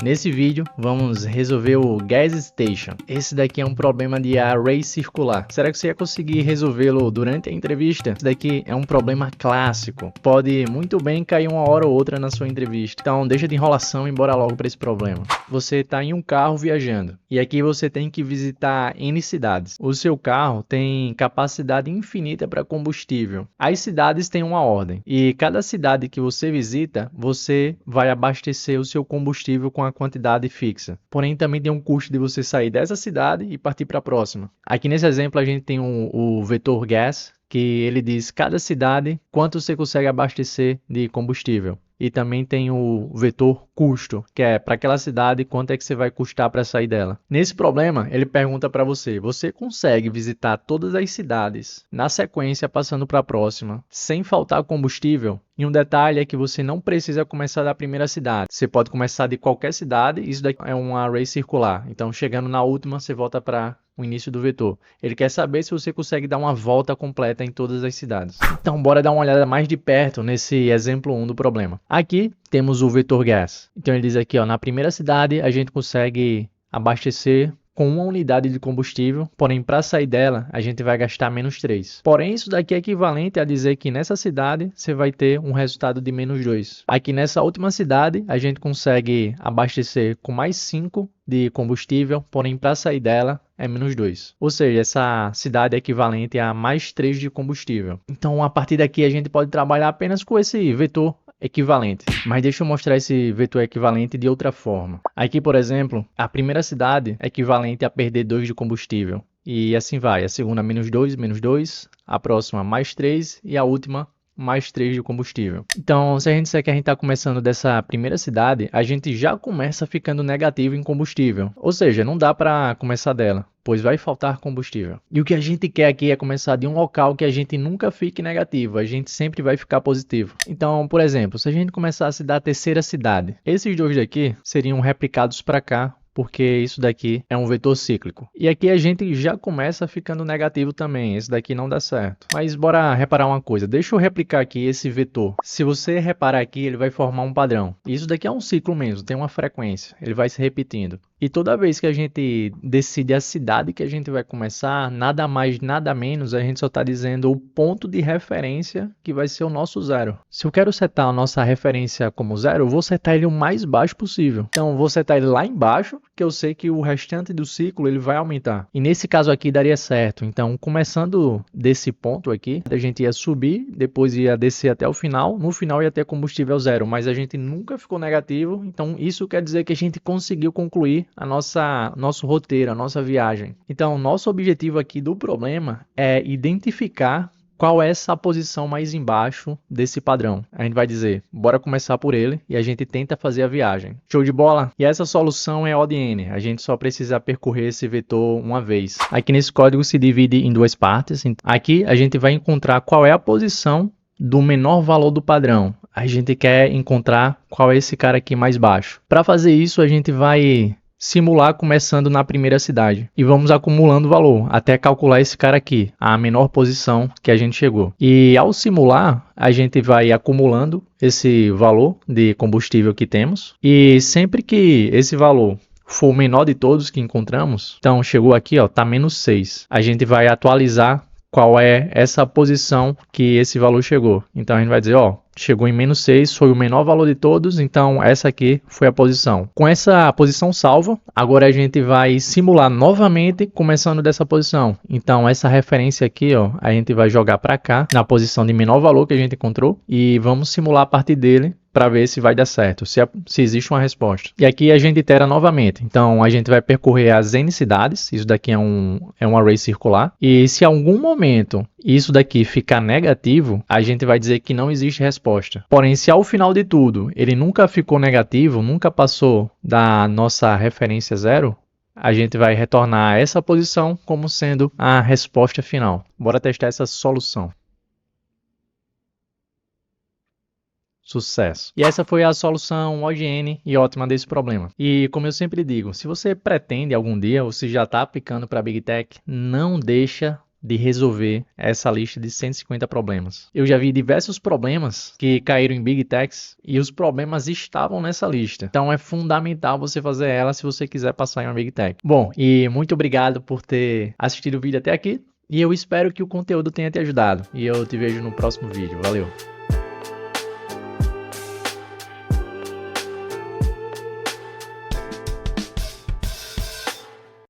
Nesse vídeo vamos resolver o Gas Station. Esse daqui é um problema de array circular. Será que você ia conseguir resolvê-lo durante a entrevista? Esse daqui é um problema clássico. Pode muito bem cair uma hora ou outra na sua entrevista. Então deixa de enrolação e bora logo para esse problema. Você está em um carro viajando e aqui você tem que visitar N cidades. O seu carro tem capacidade infinita para combustível. As cidades têm uma ordem e cada cidade que você visita, você vai abastecer o seu combustível com a quantidade fixa. Porém, também tem um custo de você sair dessa cidade e partir para a próxima. Aqui nesse exemplo a gente tem o vetor gas, que ele diz cada cidade quanto você consegue abastecer de combustível. E também tem o vetor custo, que é para aquela cidade quanto é que você vai custar para sair dela. Nesse problema, ele pergunta para você, você consegue visitar todas as cidades na sequência passando para a próxima, sem faltar combustível? E um detalhe é que você não precisa começar da primeira cidade. Você pode começar de qualquer cidade, isso daqui é um array circular. Então, chegando na última, você volta para o início do vetor. Ele quer saber se você consegue dar uma volta completa em todas as cidades. Então, bora dar uma olhada mais de perto nesse exemplo 1 do problema. Aqui temos o vetor gas. Então, ele diz aqui, ó, na primeira cidade a gente consegue abastecer com uma unidade de combustível, porém para sair dela a gente vai gastar menos 3. Porém isso daqui é equivalente a dizer que nessa cidade você vai ter um resultado de menos 2. Aqui nessa última cidade a gente consegue abastecer com mais 5 de combustível, porém para sair dela é menos 2. Ou seja, essa cidade é equivalente a mais 3 de combustível. Então a partir daqui a gente pode trabalhar apenas com esse vetor equivalente. Mas deixa eu mostrar esse vetor equivalente de outra forma. Aqui, por exemplo, a primeira cidade é equivalente a perder 2 de combustível. E assim vai. A segunda menos 2, a próxima mais 3 e a última mais 3 de combustível. Então, se a gente disser que a gente está começando dessa primeira cidade, a gente já começa ficando negativo em combustível. Ou seja, não dá para começar dela, pois vai faltar combustível. E o que a gente quer aqui é começar de um local que a gente nunca fique negativo, a gente sempre vai ficar positivo. Então, por exemplo, se a gente começasse da terceira cidade, esses dois daqui seriam replicados para cá, porque isso daqui é um vetor cíclico. E aqui a gente já começa ficando negativo também, esse daqui não dá certo. Mas bora reparar uma coisa, deixa eu replicar aqui esse vetor. Se você reparar aqui, ele vai formar um padrão. Isso daqui é um ciclo mesmo, tem uma frequência, ele vai se repetindo. E toda vez que a gente decide a cidade que a gente vai começar, nada mais, nada menos, a gente só está dizendo o ponto de referência que vai ser o nosso zero. Se eu quero setar a nossa referência como zero, eu vou setar ele o mais baixo possível. Então, eu vou setar ele lá embaixo, que eu sei que o restante do ciclo ele vai aumentar. E nesse caso aqui daria certo. Então, começando desse ponto aqui, a gente ia subir, depois ia descer até o final. No final ia ter combustível zero, mas a gente nunca ficou negativo. Então, isso quer dizer que a gente conseguiu concluir nosso roteiro, a nossa viagem. Então, nosso objetivo aqui do problema é identificar qual é essa posição mais embaixo desse padrão. A gente vai dizer, bora começar por ele e a gente tenta fazer a viagem. Show de bola? E essa solução é O de N. A gente só precisa percorrer esse vetor uma vez. Aqui nesse código se divide em duas partes. Aqui a gente vai encontrar qual é a posição do menor valor do padrão. A gente quer encontrar qual é esse cara aqui mais baixo. Para fazer isso, a gente vai simular começando na primeira cidade e vamos acumulando valor até calcular esse cara aqui, a menor posição que a gente chegou. E ao simular, a gente vai acumulando esse valor de combustível que temos e sempre que esse valor for o menor de todos que encontramos, então chegou aqui, ó, tá menos 6. A gente vai atualizar qual é essa posição que esse valor chegou. Então a gente vai dizer, ó, chegou em menos 6, foi o menor valor de todos, então essa aqui foi a posição. Com essa posição salva, agora a gente vai simular novamente começando dessa posição. Então essa referência aqui, ó, a gente vai jogar para cá, na posição de menor valor que a gente encontrou, e vamos simular a partir dele para ver se vai dar certo, se existe uma resposta. E aqui a gente itera novamente. Então a gente vai percorrer as N cidades, isso daqui é um array circular, e se em algum momento isso daqui ficar negativo, a gente vai dizer que não existe resposta. Porém, se ao final de tudo ele nunca ficou negativo, nunca passou da nossa referência zero, a gente vai retornar a essa posição como sendo a resposta final. Bora testar essa solução. Sucesso! E essa foi a solução O de N e ótima desse problema. E como eu sempre digo, se você pretende algum dia, ou se já está aplicando para a Big Tech, não deixa de resolver essa lista de 150 problemas. Eu já vi diversos problemas que caíram em Big Techs e os problemas estavam nessa lista. Então é fundamental você fazer ela se você quiser passar em uma Big Tech. Bom, e muito obrigado por ter assistido o vídeo até aqui. E eu espero que o conteúdo tenha te ajudado. E eu te vejo no próximo vídeo. Valeu!